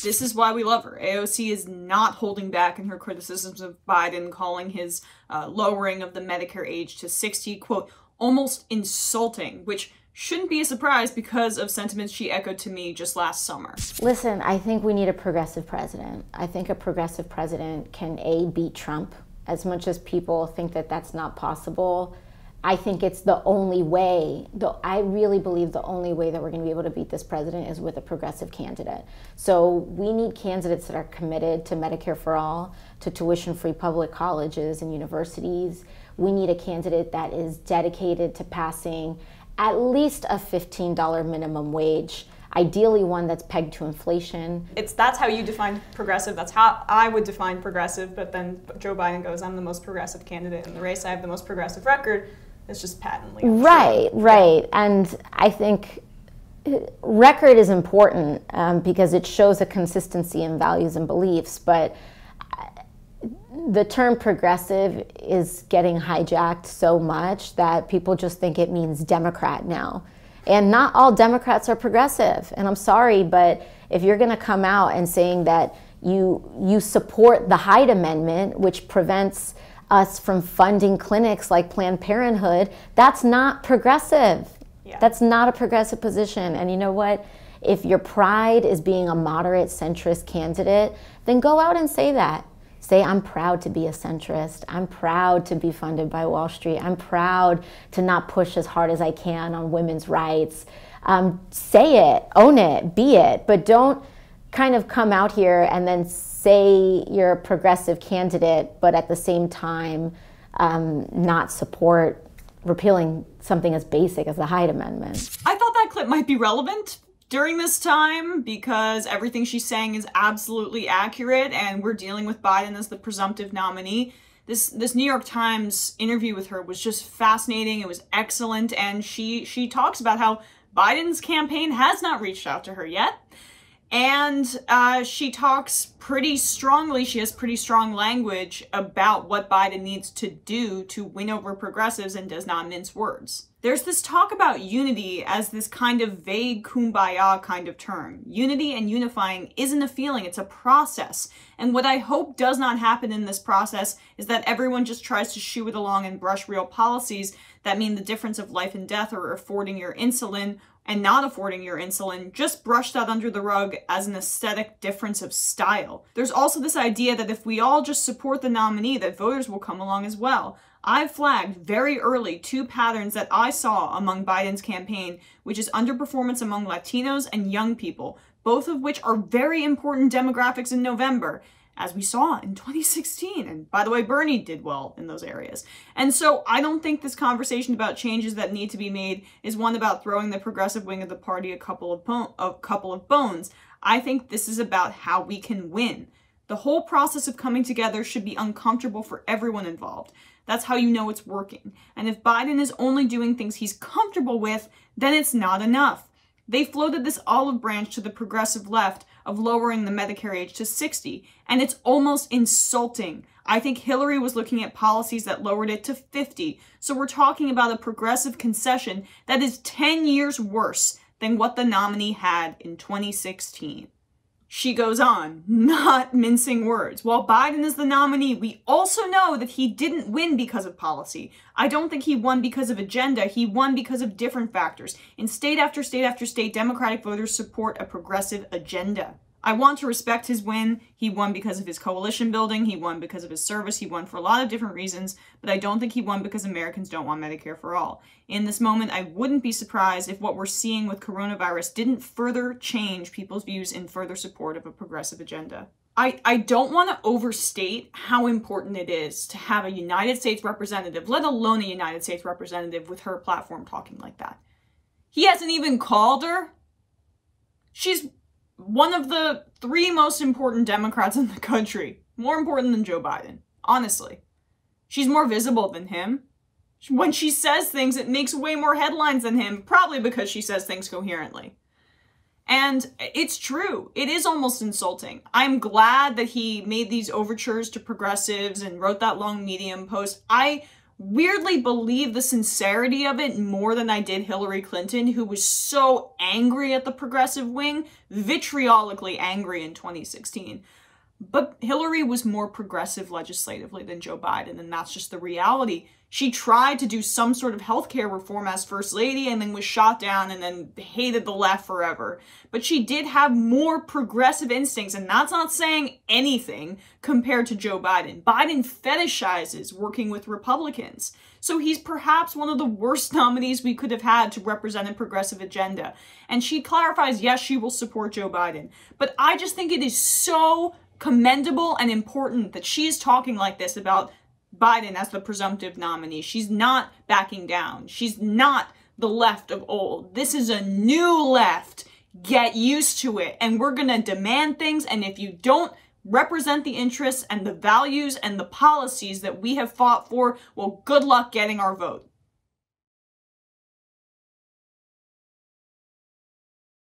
This is why we love her. AOC is not holding back in her criticisms of Biden, calling his lowering of the Medicare age to 60, quote, almost insulting, which shouldn't be a surprise because of sentiments she echoed to me just last summer. Listen, I think we need a progressive president. I think a progressive president can, A, beat Trump. As much as people think that that's not possible, I think it's the only way. I really believe the only way that we're going to be able to beat this president is with a progressive candidate. So we need candidates that are committed to Medicare for all, to tuition-free public colleges and universities. We need a candidate that is dedicated to passing at least a $15 minimum wage, ideally one that's pegged to inflation. That's how you define progressive. That's how I would define progressive, but then Joe Biden goes, I'm the most progressive candidate in the race. I have the most progressive record. It's just patently untrue. Right. Yeah. And I think record is important because it shows a consistency in values and beliefs, but the term progressive is getting hijacked so much that people just think it means Democrat now. And not all Democrats are progressive. And I'm sorry, but if you're going to come out and saying that you support the Hyde Amendment, which prevents us from funding clinics like Planned Parenthood, that's not progressive. Yeah. That's not a progressive position. And you know what? If your pride is being a moderate centrist candidate, then go out and say that. Say, I'm proud to be a centrist. I'm proud to be funded by Wall Street. I'm proud to not push as hard as I can on women's rights. Say it, own it, be it, but don't kind of come out here and then say you're a progressive candidate, but at the same time not support repealing something as basic as the Hyde Amendment. I thought that clip might be relevant during this time because everything she's saying is absolutely accurate and we're dealing with Biden as the presumptive nominee. This New York Times interview with her was just fascinating. It was excellent. And she talks about how Biden's campaign has not reached out to her yet. And she talks pretty strongly, she has pretty strong language about what Biden needs to do to win over progressives and does not mince words. There's this talk about unity as this kind of vague kumbaya kind of term. Unity and unifying isn't a feeling, it's a process. And what I hope does not happen in this process is that everyone just tries to shoo it along and brush real policies that mean the difference of life and death or affording your insulin and not affording your insulin, just brush that under the rug as an aesthetic difference of style. There's also this idea that if we all just support the nominee, that voters will come along as well. I flagged very early 2 patterns that I saw among Biden's campaign, which is underperformance among Latinos and young people, both of which are very important demographics in November, as we saw in 2016. And by the way, Bernie did well in those areas. And so I don't think this conversation about changes that need to be made is one about throwing the progressive wing of the party a couple of bones. I think this is about how we can win. The whole process of coming together should be uncomfortable for everyone involved. That's how you know it's working. And if Biden is only doing things he's comfortable with, then it's not enough. They floated this olive branch to the progressive left of lowering the Medicare age to 60, and it's almost insulting. I think Hillary was looking at policies that lowered it to 50, so we're talking about a progressive concession that is 10 years worse than what the nominee had in 2016. She goes on, not mincing words. While Biden is the nominee, we also know that he didn't win because of policy. I don't think he won because of agenda. He won because of different factors. In state after state after state, Democratic voters support a progressive agenda. I want to respect his win. He won because of his coalition building. He won because of his service. He won for a lot of different reasons, but I don't think he won because Americans don't want Medicare for all. In this moment, I wouldn't be surprised if what we're seeing with coronavirus didn't further change people's views in further support of a progressive agenda. I don't want to overstate how important it is to have a United States representative, let alone a United States representative with her platform talking like that. He hasn't even called her. She's one of the 3 most important Democrats in the country. More important than Joe Biden, honestly. She's more visible than him. When she says things, it makes way more headlines than him, probably because she says things coherently. And it's true. It is almost insulting. I'm glad that he made these overtures to progressives and wrote that long Medium post. I weirdly believe the sincerity of it more than I did Hillary Clinton, who was so angry at the progressive wing, vitriolically angry in 2016. But Hillary was more progressive legislatively than Joe Biden, and that's just the reality. She tried to do some sort of healthcare reform as First Lady and then was shot down and then hated the left forever. But she did have more progressive instincts, and that's not saying anything compared to Joe Biden. Biden fetishizes working with Republicans. So he's perhaps one of the worst nominees we could have had to represent a progressive agenda. And she clarifies, yes, she will support Joe Biden. But I just think it is so commendable and important that she is talking like this about Biden as the presumptive nominee. She's not backing down. She's not the left of old. This is a new left. Get used to it. And we're going to demand things. And if you don't represent the interests and the values and the policies that we have fought for, well, good luck getting our vote.